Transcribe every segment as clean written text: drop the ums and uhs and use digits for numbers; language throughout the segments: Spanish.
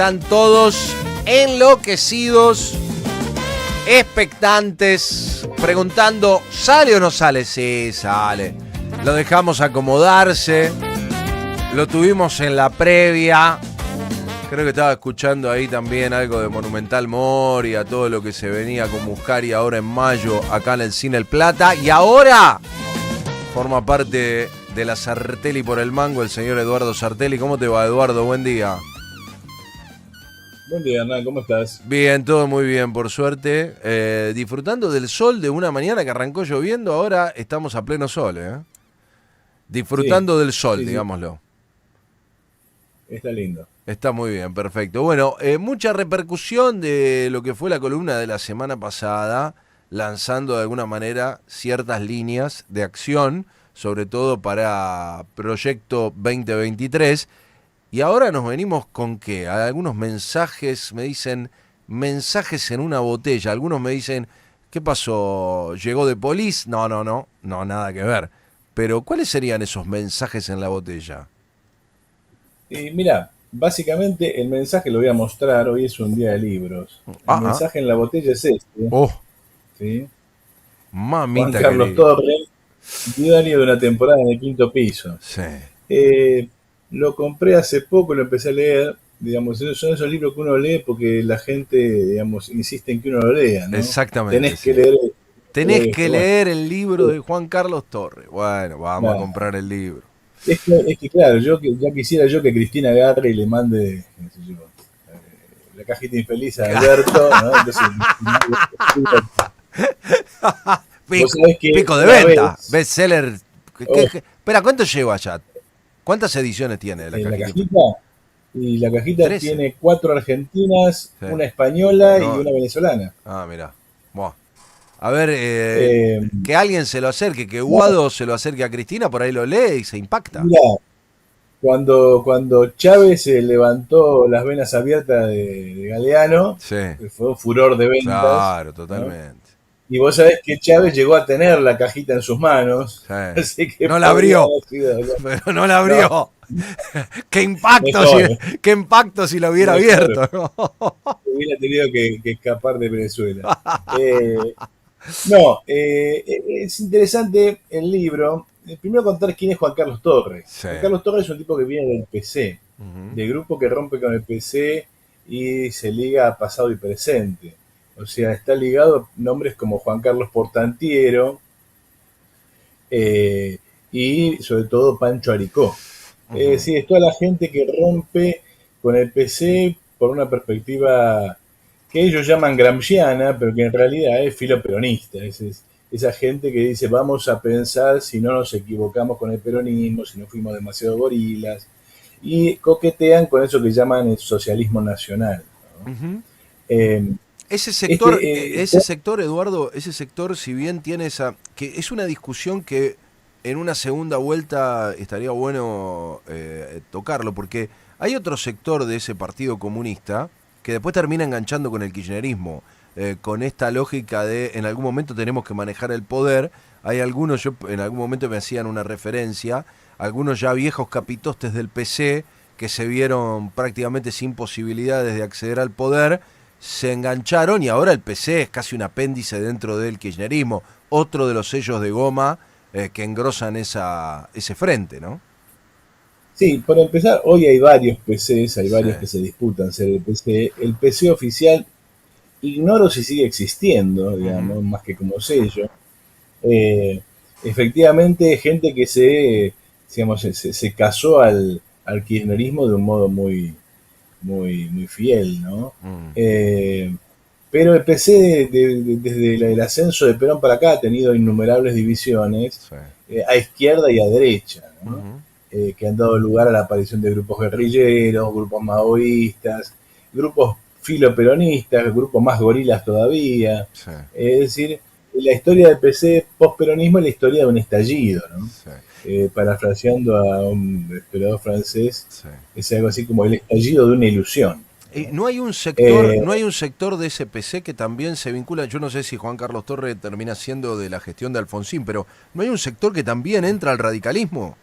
están todos enloquecidos, expectantes, preguntando, ¿sale o no sale? Sí, sale. Lo dejamos acomodarse, lo tuvimos en la previa. Creo que estaba escuchando ahí también algo de Monumental Moria, todo lo que se venía con Muscari ahora en mayo acá en el Cine El Plata. Y ahora forma parte de la Sartelli por el Mango el señor Eduardo Sartelli. ¿Cómo te va, Eduardo? Buen día. Buen día, Hernán, ¿cómo estás? Bien, todo muy bien, por suerte. Disfrutando del sol de una mañana que arrancó lloviendo, ahora estamos a pleno sol, ¿eh? Disfrutando del sol, sí. digámoslo. Está lindo. Está muy bien, perfecto. Bueno, mucha repercusión de lo que fue la columna de la semana pasada, lanzando de alguna manera ciertas líneas de acción, sobre todo para Proyecto 2023. Y ahora nos venimos con ¿qué? Algunos mensajes, me dicen, mensajes en una botella. Algunos me dicen, ¿qué pasó? ¿Llegó de Police? No, nada que ver. Pero, ¿cuáles serían esos mensajes en la botella? Mira, básicamente el mensaje lo voy a mostrar, hoy es un día de libros. El mensaje en la botella es este. Oh, ¿sí? Mamita Juan Carlos querida. Torres, diario de una temporada en el quinto piso. Sí. Lo compré hace poco, lo empecé a leer. Digamos, son esos libros que uno lee porque la gente, digamos, insiste en que uno lo lea, ¿no? Exactamente. Tenés que leer. Tenés que leer el libro de Juan Carlos Torres. Bueno, vamos a comprar el libro. Es que claro, ya quisiera yo que Cristina agarre y le mande, no sé yo, la cajita infeliz a Alberto, ¿no? Entonces, pico de venta, bestseller. Espera, ¿cuánto lleva ya? ¿Cuántas ediciones tiene la cajita? Y la cajita 13. Tiene 4 argentinas, sí. Una española y una venezolana. Ah, mirá. Buah. A ver, que alguien se lo acerque, que Guado se lo acerque a Cristina, por ahí lo lee y se impacta. Mirá, cuando Chávez se levantó las venas abiertas de Galeano, sí. Fue un furor de ventas. Claro, totalmente. ¿no? Y vos sabés que Chávez llegó a tener la cajita en sus manos. Sí. Así que no la abrió. Pero no la abrió. No. ¿Qué impacto si lo hubiera abierto? ¿No? Hubiera tenido que escapar de Venezuela. Es interesante el libro. Primero contar quién es Juan Carlos Torres. Sí. Juan Carlos Torres es un tipo que viene del PC, del grupo que rompe con el PC y se liga a pasado y presente. O sea, está ligado a nombres como Juan Carlos Portantiero y sobre todo Pancho Aricó. Es decir, es toda la gente que rompe con el PC por una perspectiva que ellos llaman gramsciana, pero que en realidad es filoperonista. Es esa gente que dice, vamos a pensar si no nos equivocamos con el peronismo, si no fuimos demasiado gorilas, y coquetean con eso que llaman el socialismo nacional, ¿no? Ese sector, ese sector, Eduardo, ese sector, si bien tiene esa, que es una discusión que en una segunda vuelta estaría bueno tocarlo, porque hay otro sector de ese partido comunista que después termina enganchando con el kirchnerismo, con esta lógica de en algún momento tenemos que manejar el poder. Hay algunos, yo en algún momento me hacían una referencia, algunos ya viejos capitostes del PC que se vieron prácticamente sin posibilidades de acceder al poder, se engancharon y ahora el PC es casi un apéndice dentro del kirchnerismo, otro de los sellos de goma que engrosan ese frente, ¿no? Sí, por empezar, hoy hay varios PCs, hay varios que se disputan ser el PC. El PC oficial, ignoro si sigue existiendo, digamos, más que como sello. Efectivamente, gente que se casó al kirchnerismo de un modo muy fiel, ¿no? Pero el PC desde el ascenso de Perón para acá ha tenido innumerables divisiones a izquierda y a derecha, ¿no? Que han dado lugar a la aparición de grupos guerrilleros, grupos maoístas, grupos filoperonistas, grupos más gorilas todavía. Sí. Es decir, la historia del PC post-peronismo es la historia de un estallido, ¿no? Sí. Parafraseando a un historiador francés, es algo así como el estallido de una ilusión. ¿No hay un sector de ese PC que también se vincula? Yo no sé si Juan Carlos Torres termina siendo de la gestión de Alfonsín, pero ¿no hay un sector que también entra al radicalismo?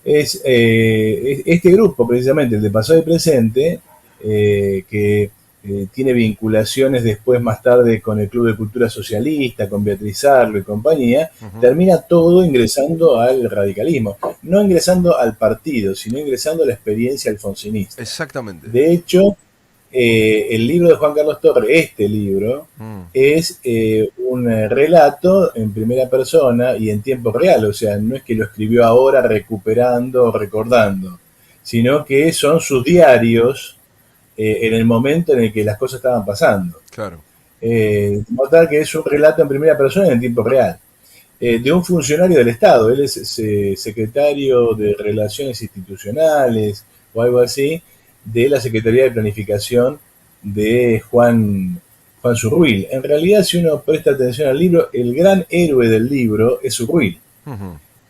Este grupo, precisamente, el de pasado y presente, que tiene vinculaciones después más tarde con el Club de Cultura Socialista, con Beatriz Arlo y compañía, termina todo ingresando al radicalismo. No ingresando al partido, sino ingresando a la experiencia alfonsinista. Exactamente. De hecho, el libro de Juan Carlos Torres, este libro, es un relato en primera persona y en tiempo real. O sea, no es que lo escribió ahora recuperando, recordando, sino que son sus diarios en el momento en el que las cosas estaban pasando. Claro. Como tal que es un relato en primera persona y en tiempo real. De un funcionario del Estado. Él es secretario de Relaciones Institucionales o algo así, de la Secretaría de Planificación de Juan Zurruil. En realidad, si uno presta atención al libro, el gran héroe del libro es Zurruil.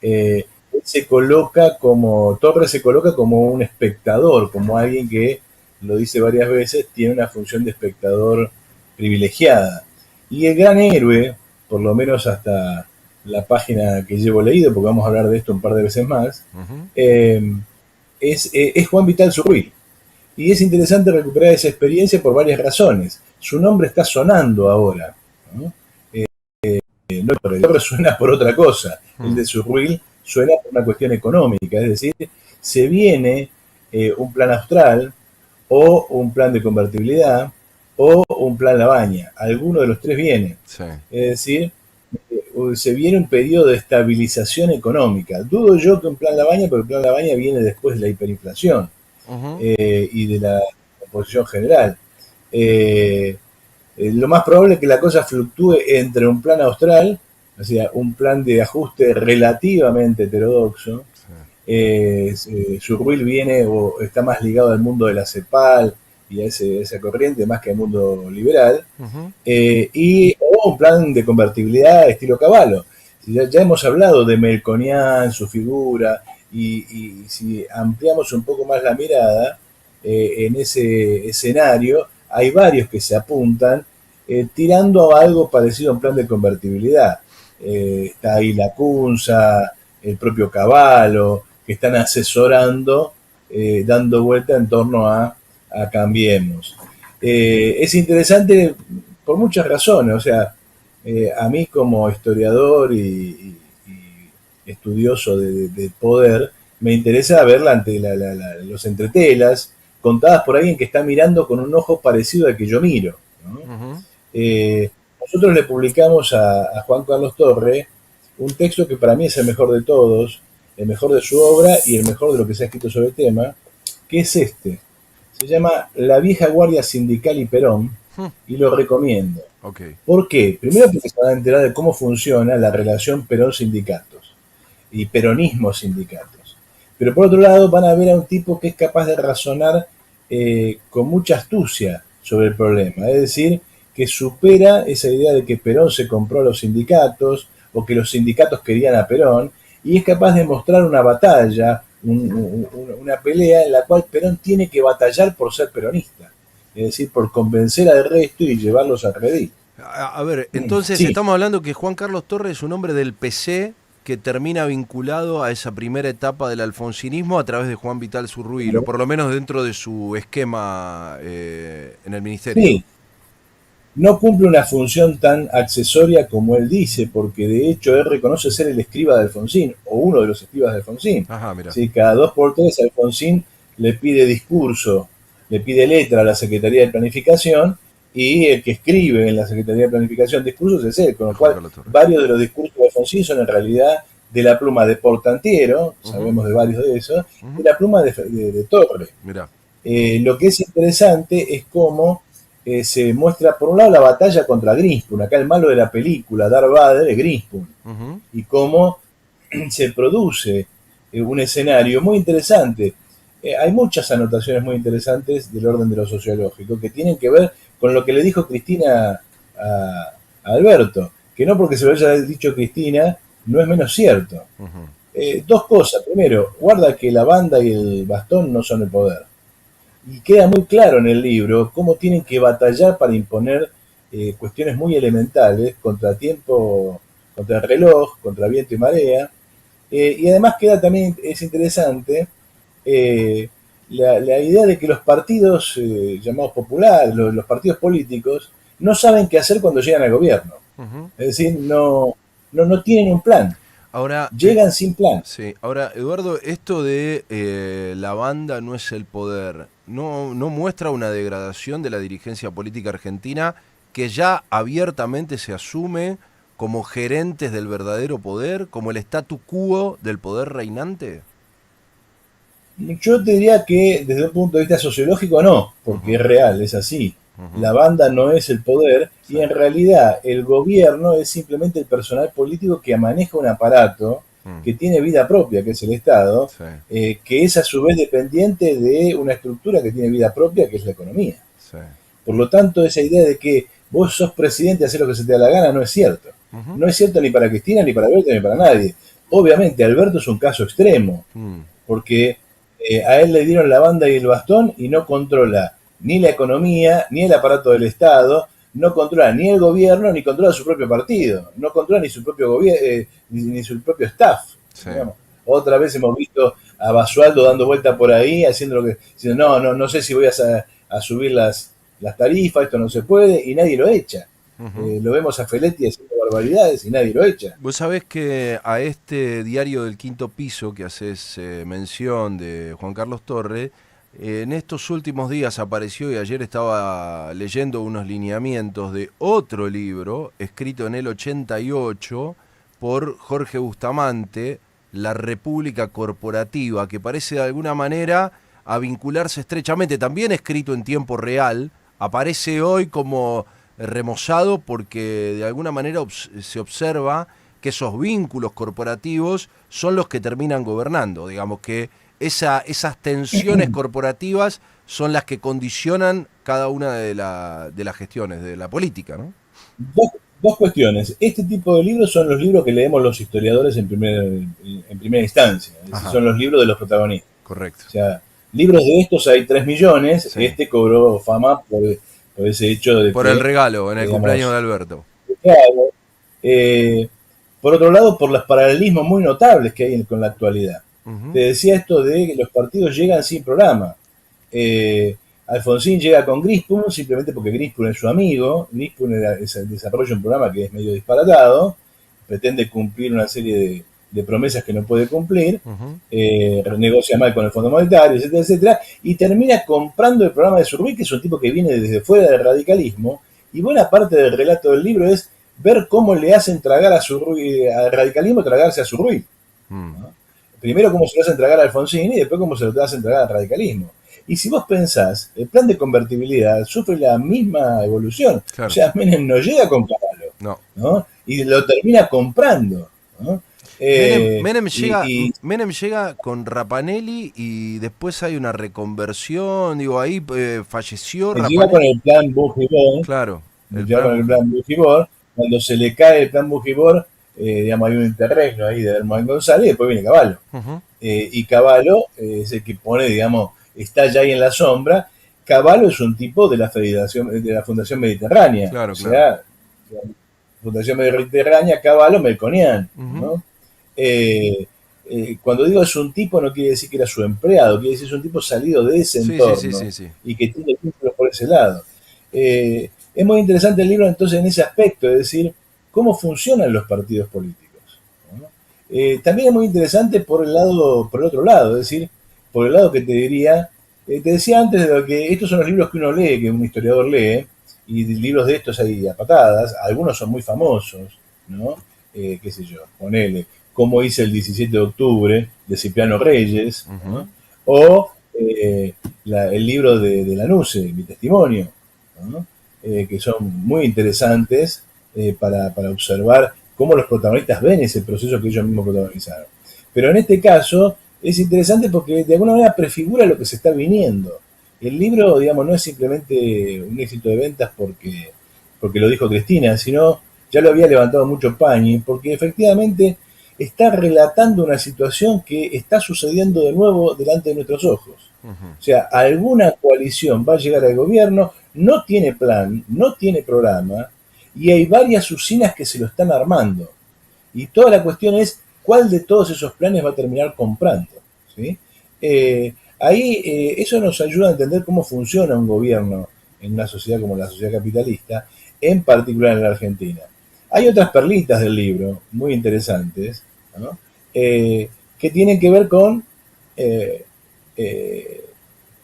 Torres se coloca como un espectador, como alguien que, lo dice varias veces, tiene una función de espectador privilegiada. Y el gran héroe, por lo menos hasta la página que llevo leído, porque vamos a hablar de esto un par de veces más, es Juan Vital Zurruil. Y es interesante recuperar esa experiencia por varias razones. Su nombre está sonando ahora, ¿no? No, pero el nombre suena por otra cosa. El de Zurruil suena por una cuestión económica, es decir, se viene un plan austral o un plan de convertibilidad o un plan Labaña. Alguno de los tres viene. Sí. Es decir, se viene un periodo de estabilización económica. Dudo yo que un plan Labaña, pero el plan Labaña viene después de la hiperinflación y de la oposición general. Lo más probable es que la cosa fluctúe entre un plan austral, o sea, un plan de ajuste relativamente heterodoxo. Zurruil viene o está más ligado al mundo de la CEPAL y a esa corriente más que al mundo liberal, o un plan de convertibilidad estilo Cavallo. Ya hemos hablado de Melconian, su figura, y si ampliamos un poco más la mirada, en ese escenario hay varios que se apuntan tirando a algo parecido a un plan de convertibilidad. Está ahí Lacunza, el propio Cavallo, que están asesorando, dando vuelta en torno a Cambiemos. Es interesante por muchas razones, o sea, a mí como historiador y estudioso de poder, me interesa verla ante los entretelas, contadas por alguien que está mirando con un ojo parecido al que yo miro, ¿no? Nosotros le publicamos a Juan Carlos Torres un texto que para mí es el mejor de todos, el mejor de su obra y el mejor de lo que se ha escrito sobre el tema, que es este. Se llama La vieja guardia sindical y Perón, y lo recomiendo. ¿Por qué? Primero porque se van a enterar de cómo funciona la relación Perón-sindicatos y peronismo-sindicatos. Pero por otro lado van a ver a un tipo que es capaz de razonar con mucha astucia sobre el problema. Es decir, que supera esa idea de que Perón se compró a los sindicatos o que los sindicatos querían a Perón, y es capaz de mostrar una batalla, una pelea en la cual Perón tiene que batallar por ser peronista, es decir, por convencer al resto y llevarlos a redil. A ver, entonces estamos hablando que Juan Carlos Torres es un hombre del PC que termina vinculado a esa primera etapa del alfonsinismo a través de Juan Vital Zurruil, o por lo menos dentro de su esquema en el ministerio. Sí. No cumple una función tan accesoria como él dice, porque de hecho él reconoce ser el escriba de Alfonsín, o uno de los escribas de Alfonsín. Sí, cada 2 por 3 Alfonsín le pide discurso, le pide letra a la Secretaría de Planificación, y el que escribe en la Secretaría de Planificación discursos es él, con lo cual varios de los discursos de Alfonsín son en realidad de la pluma de Portantiero, sabemos de varios de esos, de la pluma de Torres. Lo que es interesante es cómo se muestra, por un lado, la batalla contra Grinspoon. Acá el malo de la película, Darth Vader, es Grinspoon. Y cómo se produce un escenario muy interesante. Hay muchas anotaciones muy interesantes del orden de lo sociológico que tienen que ver con lo que le dijo Cristina a Alberto, que no porque se lo haya dicho Cristina no es menos cierto. Dos cosas. Primero, guarda que la banda y el bastón no son el poder. Y queda muy claro en el libro cómo tienen que batallar para imponer cuestiones muy elementales, contra tiempo, contra el reloj, contra viento y marea. Y además queda también, es interesante, la idea de que los partidos llamados populares, los partidos políticos, no saben qué hacer cuando llegan al gobierno. Ujú. Es decir, no tienen un plan. Ahora, Llegan sin plan. sí, ahora, Eduardo, esto de la banda no es el poder, ¿no muestra una degradación de la dirigencia política argentina que ya abiertamente se asume como gerentes del verdadero poder, como el statu quo del poder reinante? Yo te diría que desde un punto de vista sociológico no, porque Ujú, es real, es así. ujú, La banda no es el poder sí, y en realidad el gobierno es simplemente el personal político que maneja un aparato mm, que tiene vida propia, que es el Estado, sí, que es a su vez dependiente de una estructura que tiene vida propia, que es la economía. sí, Por lo tanto, esa idea de que vos sos presidente y haces lo que se te da la gana no es cierto. ujú, No es cierto ni para Cristina, ni para Alberto, ni para nadie. Obviamente, Alberto es un caso extremo, mm, porque a él le dieron la banda y el bastón y no controla ni la economía, ni el aparato del Estado, no controla ni el gobierno, ni controla su propio partido, no controla ni su propio gobierno, ni su propio staff. sí. Digamos. Otra vez hemos visto a Basualdo dando vuelta por ahí, haciendo lo que, diciendo, no sé si voy a subir las tarifas, esto no se puede, y nadie lo echa. Ujú. Lo vemos a Feletti haciendo barbaridades y nadie lo echa. Vos sabés que a este diario del quinto piso que haces mención de Juan Carlos Torre, en estos últimos días apareció y ayer estaba leyendo unos lineamientos de otro libro escrito en el 88 por Jorge Bustamante, La República Corporativa, que parece de alguna manera a vincularse estrechamente, también escrito en tiempo real, aparece hoy como remozado porque de alguna manera se observa que esos vínculos corporativos son los que terminan gobernando. Digamos que esas tensiones corporativas son las que condicionan cada una de las gestiones de la política, ¿no? Dos cuestiones. Este tipo de libros son los libros que leemos los historiadores en primera instancia, es decir, Ajá, son los libros de los protagonistas. correcto. O sea, libros de estos hay 3 millones, Sí. este cobró fama por ese hecho de Por el que, regalo en el cumpleaños de digamos, Alberto. claro, eh, por otro lado, por los paralelismos muy notables que hay con la actualidad. Te Ujú, decía esto de que los partidos llegan sin programa. Alfonsín llega con Grispun simplemente porque Grispun es su amigo. Grispun desarrolla un programa que es medio disparatado, pretende cumplir una serie de promesas que no puede cumplir, ujú. renegocia mal con el Fondo Monetario, etcétera, etcétera, y termina comprando el programa de Zurbuy, que es un tipo que viene desde fuera del radicalismo, y buena parte del relato del libro es ver cómo le hacen tragar a Zurbuy, al radicalismo tragarse a Zurbuy. Mm, ¿No? Primero cómo se lo hacen tragar a Alfonsín y después cómo se lo hacen tragar al radicalismo. Y si vos pensás, el plan de convertibilidad sufre la misma evolución. O claro, sea, Menem no llega con Caballo, no. ¿no? Y lo termina comprando, ¿no? Menem, Eh, y Menem llega con Rapanelli y después hay una reconversión, digo, ahí falleció llega con Rapanelli. el plan Bujibor, Claro, el llega plan con el Bujimos. plan Bujibor, cuando se le cae el plan Bujibor, digamos, hay un interregno ahí de Hermán González y después viene Caballo. Ujú, Y Cavallo es el que pone, digamos, está ya ahí en la sombra. Cavallo es un tipo de la Federación, de la Fundación Mediterránea, o claro, claro. sea, Fundación Mediterránea, Cavallo, Melconian, Ujú. ¿no? Eh, cuando digo es un tipo, no quiere decir que era su empleado, quiere decir que es un tipo salido de ese Sí, sí, sí, entorno sí, sí. y que tiene vínculos por ese lado. Es muy interesante el libro entonces en ese aspecto, es decir, cómo funcionan los partidos políticos, ¿no? También es muy interesante por el lado, por el otro lado, es decir, por el lado que te diría, te decía antes de lo que estos son los libros que uno lee, que un historiador lee, y libros de estos hay a patadas, algunos son muy famosos, ¿no? Qué sé yo, ponele, cómo hice el 17 de octubre de Cipriano Reyes, ¿no? Ujú. O el libro de Lanuse, Mi Testimonio, ¿no? Que son muy interesantes para observar cómo los protagonistas ven ese proceso que ellos mismos protagonizaron. Pero en este caso es interesante porque de alguna manera prefigura lo que se está viniendo. El libro, digamos, no es simplemente un éxito de ventas porque lo dijo Cristina, sino ya lo había levantado mucho Pañi, porque efectivamente está relatando una situación que está sucediendo de nuevo delante de nuestros ojos. Ujú. O sea, alguna coalición va a llegar al gobierno, no tiene plan, no tiene programa, y hay varias usinas que se lo están armando. Y toda la cuestión es cuál de todos esos planes va a terminar comprando. ¿Sí? ahí eso nos ayuda a entender cómo funciona un gobierno en una sociedad como la sociedad capitalista, en particular en la Argentina. Hay otras perlitas del libro, muy interesantes, ¿no? Que tienen que ver con eh, eh,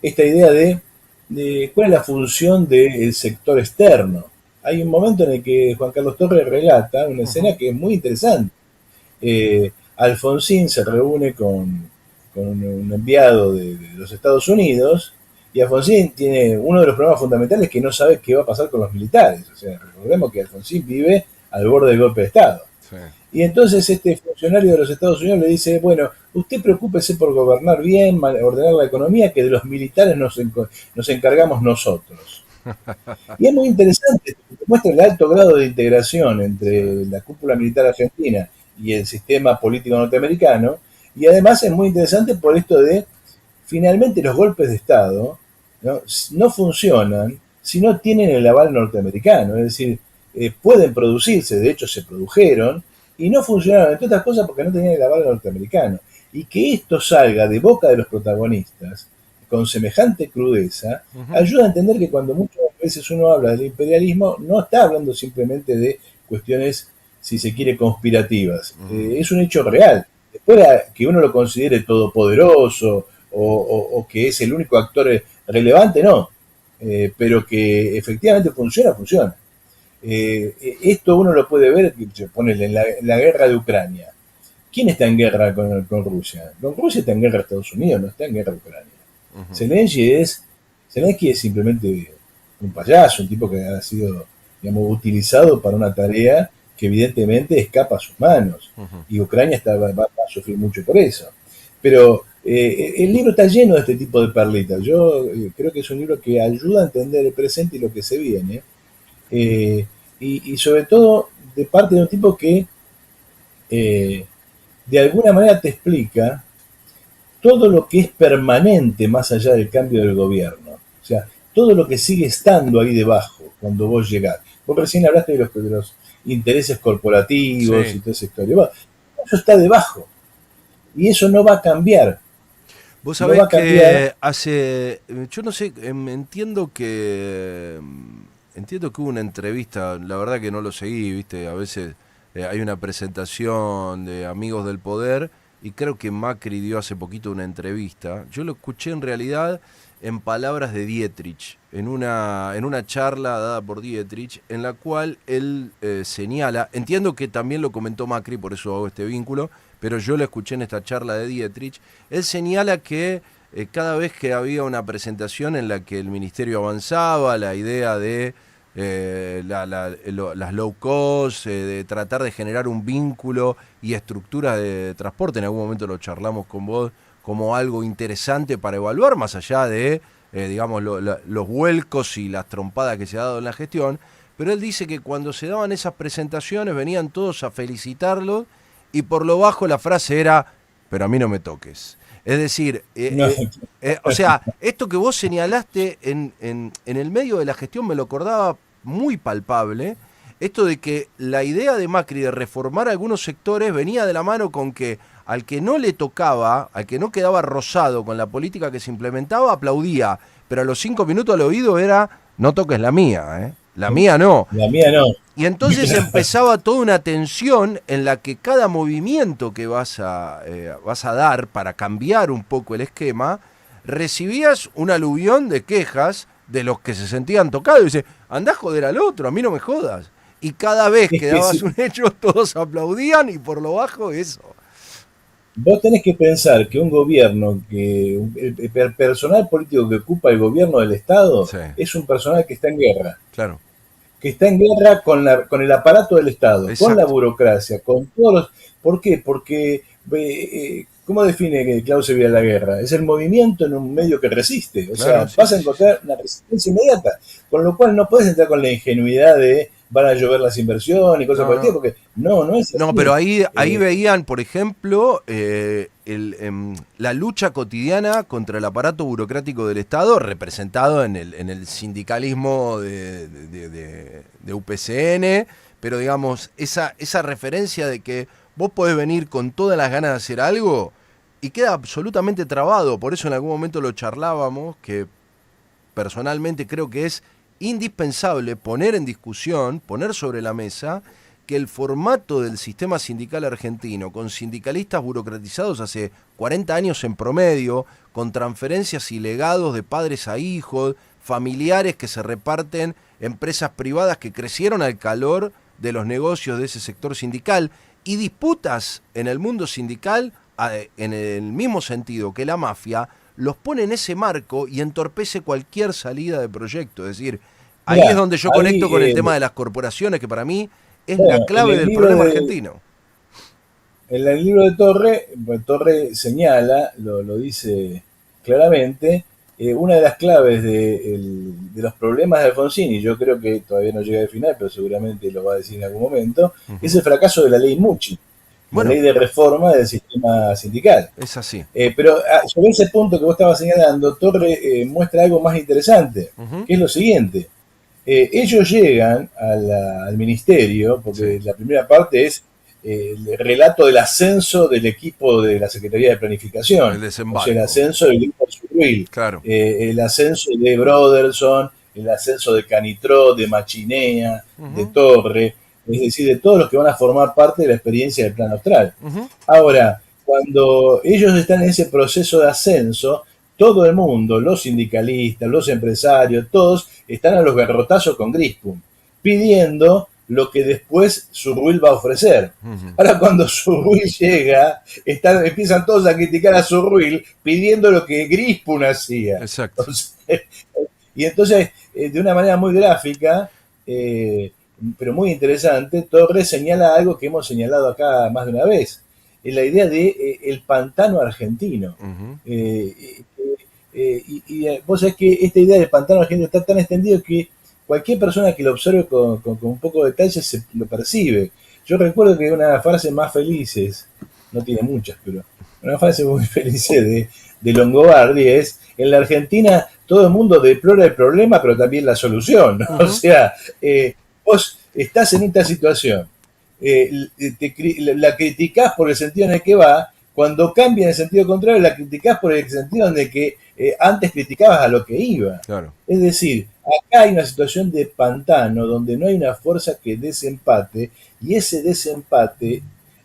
esta idea de cuál es la función del sector externo. Hay un momento en el que Juan Carlos Torres relata una Ujú. escena que es muy interesante. Alfonsín se reúne con un enviado de los Estados Unidos y Alfonsín tiene uno de los problemas fundamentales que no sabe qué va a pasar con los militares. O sea, recordemos que Alfonsín vive al borde del golpe de Estado. Sí. Y entonces este funcionario de los Estados Unidos le dice, bueno, usted preocúpese por gobernar bien, ordenar la economía, que de los militares nos encargamos nosotros. Y es muy interesante, porque muestra el alto grado de integración Sí. entre la cúpula militar argentina y el sistema político norteamericano, y además es muy interesante por esto de, finalmente los golpes de Estado no funcionan si no tienen el aval norteamericano, es decir, pueden producirse, de hecho se produjeron, y no funcionaron, entre otras cosas porque no tenían el aval norteamericano. Y que esto salga de boca de los protagonistas con semejante crudeza, Ujú. ayuda a entender que cuando muchas veces uno habla del imperialismo, no está hablando simplemente de cuestiones, si se quiere, conspirativas. Ujú. Es un hecho real. Después que uno lo considere todopoderoso o que es el único actor relevante, no. Pero que efectivamente funciona, funciona. Esto uno lo puede ver, ponele, en la guerra de Ucrania. ¿Quién está en guerra con Rusia? Con Rusia está en guerra Estados Unidos, no está en guerra Ucrania. Ujú. Zelensky es simplemente un payaso, un tipo que ha sido, digamos, utilizado para una tarea que evidentemente escapa a sus manos. Ujú. Y Ucrania va a sufrir mucho por eso. Pero el libro está lleno de este tipo de perlitas. Yo creo que es un libro que ayuda a entender el presente y lo que se viene. eh, y sobre todo de parte de un tipo que eh, de alguna manera te explica todo lo que es permanente más allá del cambio del gobierno. O sea, todo lo que sigue estando ahí debajo cuando vos llegás. Vos recién hablaste de los intereses corporativos Sí. y toda esa historia. Bueno, eso está debajo y eso no va a cambiar. Vos No sabés va a cambiar. que hace, yo no sé, entiendo que hubo una entrevista, la verdad que no lo seguí, viste, a veces hay una presentación de Amigos del Poder y creo que Macri dio hace poquito una entrevista. Yo lo escuché en realidad en palabras de Dietrich, en una charla dada por Dietrich, en la cual él señala, entiendo que también lo comentó Macri, por eso hago este vínculo, pero yo lo escuché en esta charla de Dietrich, él señala que cada vez que había una presentación en la que el ministerio avanzaba, la idea de las low cost, de tratar de generar un vínculo y estructuras de transporte, en algún momento lo charlamos con vos, como algo interesante para evaluar, más allá de, digamos, los vuelcos y las trompadas que se ha dado en la gestión, pero él dice que cuando se daban esas presentaciones venían todos a felicitarlo y por lo bajo la frase era, pero a mí no me toques. Es decir, No, o sea, esto que vos señalaste en el medio de la gestión me lo acordaba muy palpable, esto de que la idea de Macri de reformar algunos sectores venía de la mano con que al que no le tocaba, al que no quedaba rozado con la política que se implementaba, aplaudía, pero a los 5 minutos al oído era, no toques la mía, ¿eh? La mía no. la mía no. Y entonces Claro. empezaba toda una tensión en la que cada movimiento que vas a dar para cambiar un poco el esquema, recibías un aluvión de quejas de los que se sentían tocados. Y dice, andá a joder al otro, a mí no me jodas. Y cada vez Es que que dabas si, un hecho, todos aplaudían y por lo bajo eso. vos tenés que pensar que un gobierno, que el personal político que ocupa el gobierno del Estado Sí, es un personal que está en guerra. claro, Que está en guerra con el aparato del Estado, con la exacto. burocracia, con todos los... ¿Por qué? Porque, ¿cómo define Clausewitz la guerra? Es el movimiento en un medio que resiste, o Claro, sea, sí, vas a sí, sí. encontrar una resistencia inmediata, con lo cual no puedes entrar con la ingenuidad de van a llover las inversiones y cosas No, por el estilo, no. porque no es No, pero así. ahí Eh, veían, por ejemplo, la lucha cotidiana contra el aparato burocrático del Estado, representado en el sindicalismo de UPCN, pero digamos, esa referencia de que vos podés venir con todas las ganas de hacer algo, y queda absolutamente trabado. Por eso en algún momento lo charlábamos, que personalmente creo que es indispensable poner en discusión, poner sobre la mesa, que el formato del sistema sindical argentino, con sindicalistas burocratizados hace 40 años en promedio, con transferencias y legados de padres a hijos, familiares que se reparten, empresas privadas que crecieron al calor de los negocios de ese sector sindical, y disputas en el mundo sindical en el mismo sentido que la mafia, los pone en ese marco y entorpece cualquier salida de proyecto. Es decir, ahí Mirá, es donde yo ahí, conecto con el tema de las corporaciones, que para mí es la bueno, clave del problema argentino. en el libro de Torre señala, lo dice claramente, una de las claves de los problemas de Alfonsín, y yo creo que todavía no llega al final, pero seguramente lo va a decir en algún momento, es el fracaso de la ley Mucci, la Bueno, ley de reforma del sistema sindical. es así. Pero sobre ese punto que vos estabas señalando, Torre muestra algo más interesante, que es lo siguiente. Ellos llegan al ministerio, porque la primera parte es el relato del ascenso del equipo de la Secretaría de Planificación, El o sea, el desembarco. ascenso del grupo Surruil, Claro. el ascenso de Broderson, el ascenso de Canitró, de Machinea, de Torre, es decir, de todos los que van a formar parte de la experiencia del Plan Austral. Ahora, cuando ellos están en ese proceso de ascenso, todo el mundo, los sindicalistas, los empresarios, todos están a los garrotazos con Grispum, pidiendo lo que después Surruil va a ofrecer. Ahora cuando Surruil llega, empiezan todos a criticar a Surruil pidiendo lo que Grispum hacía. Exacto. Y entonces, de una manera muy gráfica, pero muy interesante, Torres señala algo que hemos señalado acá más de una vez, la idea de el pantano argentino. Y vos sabés que esta idea del pantano argentino está tan extendido que cualquier persona que lo observe con un poco de detalle lo percibe. Yo recuerdo que una frase más felices, no tiene muchas, pero una frase muy feliz de Longobardi es: en la Argentina todo el mundo deplora el problema, pero también la solución, ¿no? O sea, vos estás en esta situación, la criticás por el sentido en el que va, cuando cambia en el sentido contrario, la criticás por el sentido en el que antes criticabas a lo que iba. Claro. Es decir, acá hay una situación de pantano donde no hay una fuerza que desempate, y ese desempate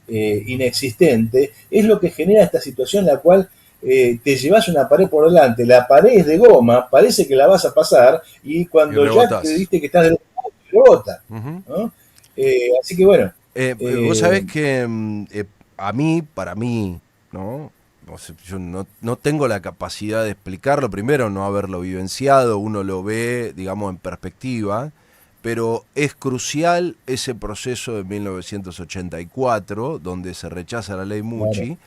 inexistente es lo que genera esta situación en la cual te llevas una pared por delante, la pared es de goma, parece que la vas a pasar, y cuando ya te diste que estás del otro lado, te rebota, ¿no? Así que bueno. Vos sabés que para mí, ¿no? O sea, yo no tengo la capacidad de explicarlo, primero no haberlo vivenciado, uno lo ve, digamos, en perspectiva, pero es crucial ese proceso de 1984, donde se rechaza la ley Mucci, claro.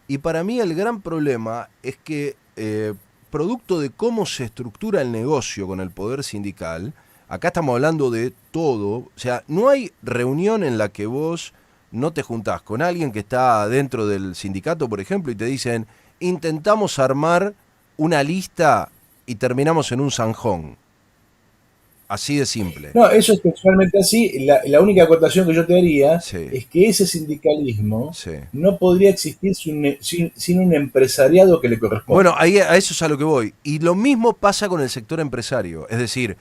Y para mí el gran problema es que, producto de cómo se estructura el negocio con el poder sindical, acá estamos hablando de todo, o sea, no hay reunión en la que vos no te juntás con alguien que está dentro del sindicato, por ejemplo, y te dicen, intentamos armar una lista y terminamos en un zanjón. Así de simple. No, eso es textualmente así. La única acotación que yo te haría es que ese sindicalismo no podría existir sin un empresariado que le corresponde. Bueno, ahí a eso es a lo que voy. Y lo mismo pasa con el sector empresario. Es decir,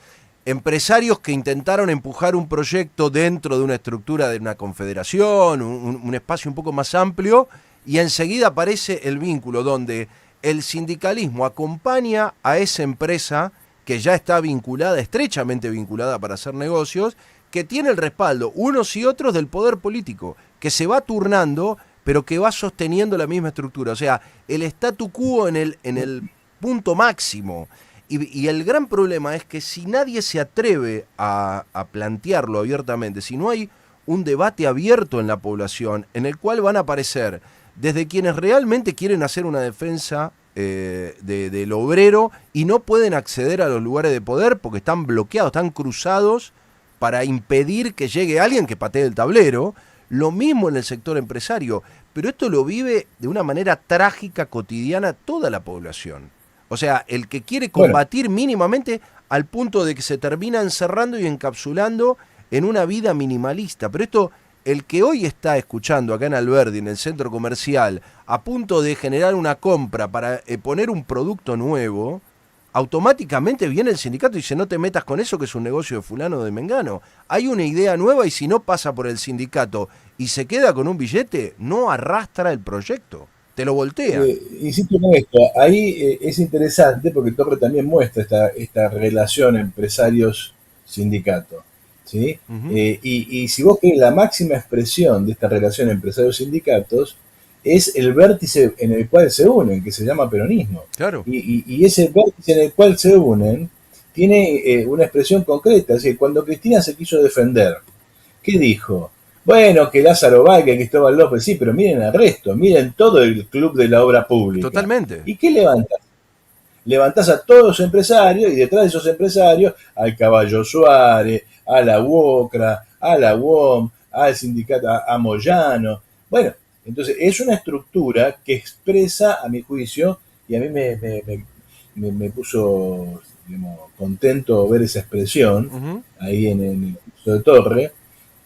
empresarios que intentaron empujar un proyecto dentro de una estructura de una confederación, un espacio un poco más amplio, y enseguida aparece el vínculo donde el sindicalismo acompaña a esa empresa que ya está vinculada, estrechamente vinculada para hacer negocios, que tiene el respaldo, unos y otros, del poder político, que se va turnando, pero que va sosteniendo la misma estructura. O sea, el statu quo en el punto máximo. Y el gran problema es que si nadie se atreve a plantearlo abiertamente, si no hay un debate abierto en la población, en el cual van a aparecer desde quienes realmente quieren hacer una defensa del obrero y no pueden acceder a los lugares de poder porque están bloqueados, están cruzados para impedir que llegue alguien que patee el tablero. Lo mismo en el sector empresario, pero esto lo vive de una manera trágica, cotidiana, toda la población. O sea, el que quiere combatir mínimamente al punto de que se termina encerrando y encapsulando en una vida minimalista. Pero esto el que hoy está escuchando acá en Alberdi, en el centro comercial, a punto de generar una compra para poner un producto nuevo, automáticamente viene el sindicato y dice, no te metas con eso que es un negocio de fulano o de mengano. Hay una idea nueva y si no pasa por el sindicato y se queda con un billete, no arrastra el proyecto, te lo voltea. Insisto en esto, ahí es interesante porque Torre también muestra esta relación empresarios-sindicato. ¿Sí? Uh-huh. Y si vos querés, la máxima expresión de esta relación empresarios-sindicatos es el vértice en el cual se unen, que se llama peronismo. Claro. Y ese vértice en el cual se unen tiene una expresión concreta. Es decir, cuando Cristina se quiso defender, ¿qué dijo? Bueno, que Lázaro Báez, que Cristóbal López, sí, pero miren el resto, miren todo el club de la obra pública. Totalmente. ¿Y qué levantás? Levantás a todos los empresarios y detrás de esos empresarios al Caballo Suárez, a la UOCRA, a la UOM, al sindicato, a Moyano. Bueno, entonces es una estructura que expresa, a mi juicio, y a mí me puso, digamos, contento ver esa expresión Uh-huh. ahí en el curso de Torre,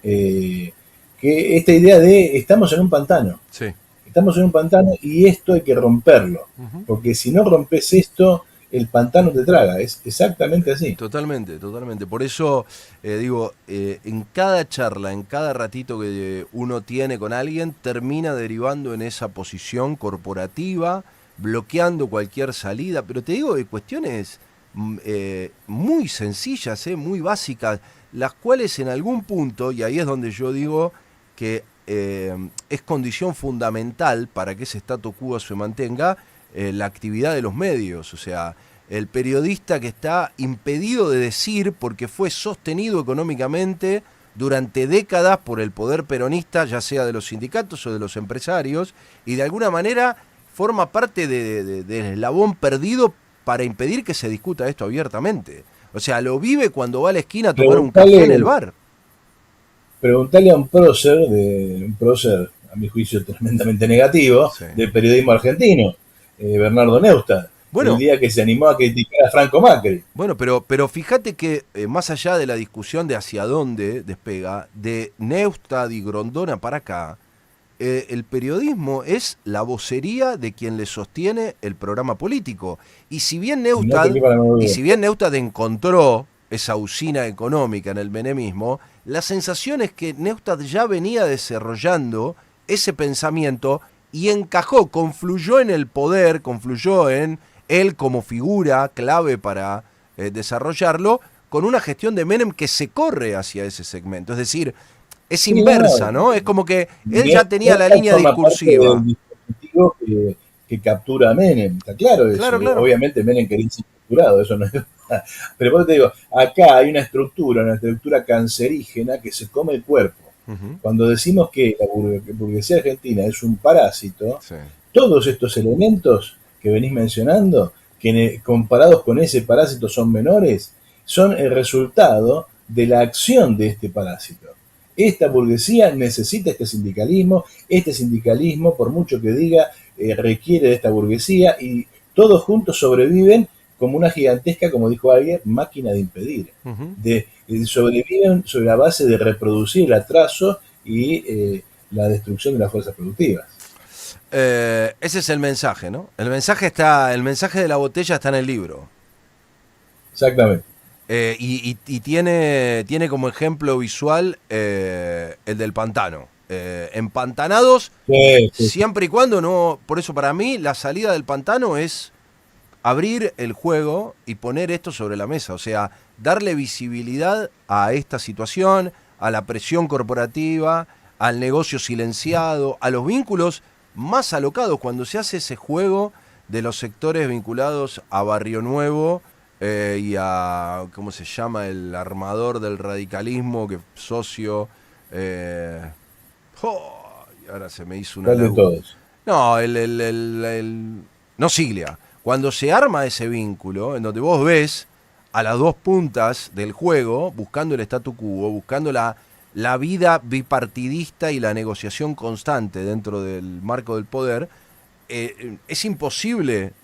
eh, que esta idea de estamos en un pantano. Sí. Estamos en un pantano y esto hay que romperlo. Uh-huh. Porque si no rompes esto, el pantano te traga. Es exactamente así. Totalmente, totalmente. Por eso digo, en cada charla, en cada ratito que uno tiene con alguien, termina derivando en esa posición corporativa, bloqueando cualquier salida. Pero te digo de cuestiones muy sencillas, muy básicas, las cuales en algún punto, y ahí es donde yo digo que es condición fundamental para que ese statu quo se mantenga, la actividad de los medios. O sea, el periodista que está impedido de decir porque fue sostenido económicamente durante décadas por el poder peronista, ya sea de los sindicatos o de los empresarios, y de alguna manera forma parte del eslabón perdido para impedir que se discuta esto abiertamente. O sea, lo vive cuando va a la esquina a tomar un café en el bar. Preguntarle a un prócer, a mi juicio tremendamente negativo, Sí. del periodismo argentino, Bernardo Neustadt, el Bueno, día que se animó a criticar a Franco Macri. bueno, pero fíjate que más allá de la discusión de hacia dónde despega, de Neustadt y Grondona para acá, el periodismo es la vocería de quien le sostiene el programa político. Y si bien Y no te Neustadt, quepa la menor y duda. si bien Neustadt encontró esa usina económica en el menemismo, la sensación es que Neustadt ya venía desarrollando ese pensamiento y encajó, confluyó en el poder, confluyó en él como figura clave para desarrollarlo, con una gestión de Menem que se corre hacia ese segmento. Es decir, es Sí, no, inversa, ¿no? Es como que él ya tenía la Neustadt línea forma parte del discursiva. dispositivo que captura a Menem. Está claro eso. Claro, claro. Obviamente Menem quería ser capturado, eso no es. Pero por eso te digo, acá hay una estructura cancerígena que se come el cuerpo. Uh-huh. Cuando decimos que la burguesía argentina es un parásito, Sí. todos estos elementos que venís mencionando, que comparados con ese parásito son menores, son el resultado de la acción de este parásito. Esta burguesía necesita este sindicalismo, por mucho que diga, requiere de esta burguesía y todos juntos sobreviven como una gigantesca, como dijo alguien, máquina de impedir. Uh-huh. Sobreviven sobre la base de reproducir el atraso y la destrucción de las fuerzas productivas. Ese es el mensaje, ¿no? El mensaje de la botella está en el libro. Exactamente. Y tiene como ejemplo visual el del pantano. Empantanados, Sí, sí. siempre y cuando no. Por eso, para mí, la salida del pantano es abrir el juego y poner esto sobre la mesa. O sea, darle visibilidad a esta situación, a la presión corporativa, al negocio silenciado, a los vínculos más alocados, cuando se hace ese juego de los sectores vinculados a Barrio Nuevo y a, ¿cómo se llama? El armador del radicalismo, que socio... y ahora se me hizo una ¿Cuál de laguna. todos? No, no Siglia. Cuando se arma ese vínculo, en donde vos ves a las dos puntas del juego, buscando el statu quo, buscando la vida bipartidista y la negociación constante dentro del marco del poder, es imposible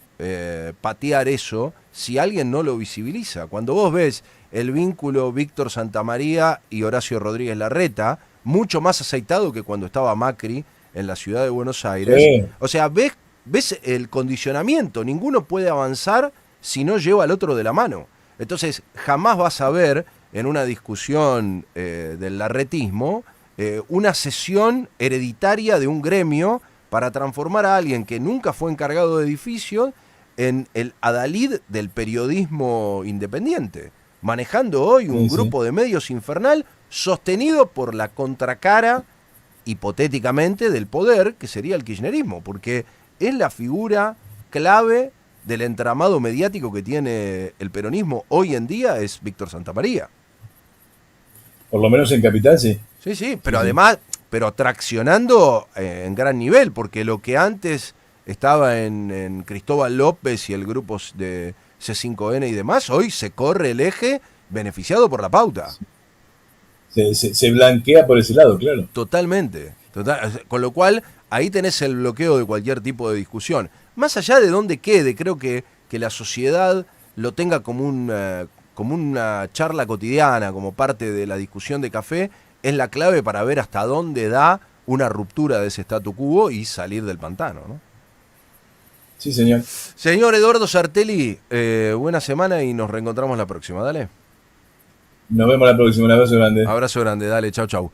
patear eso si alguien no lo visibiliza. Cuando vos ves el vínculo Víctor Santamaría y Horacio Rodríguez Larreta, mucho más aceitado que cuando estaba Macri en la ciudad de Buenos Aires. Sí, O sea, ves el condicionamiento, ninguno puede avanzar si no lleva al otro de la mano. Entonces, jamás vas a ver en una discusión del larretismo una sesión hereditaria de un gremio para transformar a alguien que nunca fue encargado de edificios en el adalid del periodismo independiente, manejando hoy un sí, sí. grupo de medios infernal sostenido por la contracara, hipotéticamente, del poder, que sería el kirchnerismo, porque es la figura clave del entramado mediático que tiene el peronismo hoy en día, es Víctor Santamaría. Por lo menos en Capital, sí. Sí, sí, Sí, pero sí. además, pero traccionando en gran nivel, porque lo que antes estaba en Cristóbal López y el grupo de C5N y demás, hoy se corre el eje beneficiado por la pauta. Se blanquea por ese lado, claro. Totalmente. Con lo cual, ahí tenés el bloqueo de cualquier tipo de discusión. Más allá de dónde quede, creo que la sociedad lo tenga como una charla cotidiana, como parte de la discusión de café, es la clave para ver hasta dónde da una ruptura de ese statu quo y salir del pantano, ¿no? Sí, señor. Señor Eduardo Sartelli, buena semana y nos reencontramos la próxima. Dale. Nos vemos la próxima. Un abrazo grande. Abrazo grande, dale, chau, chau.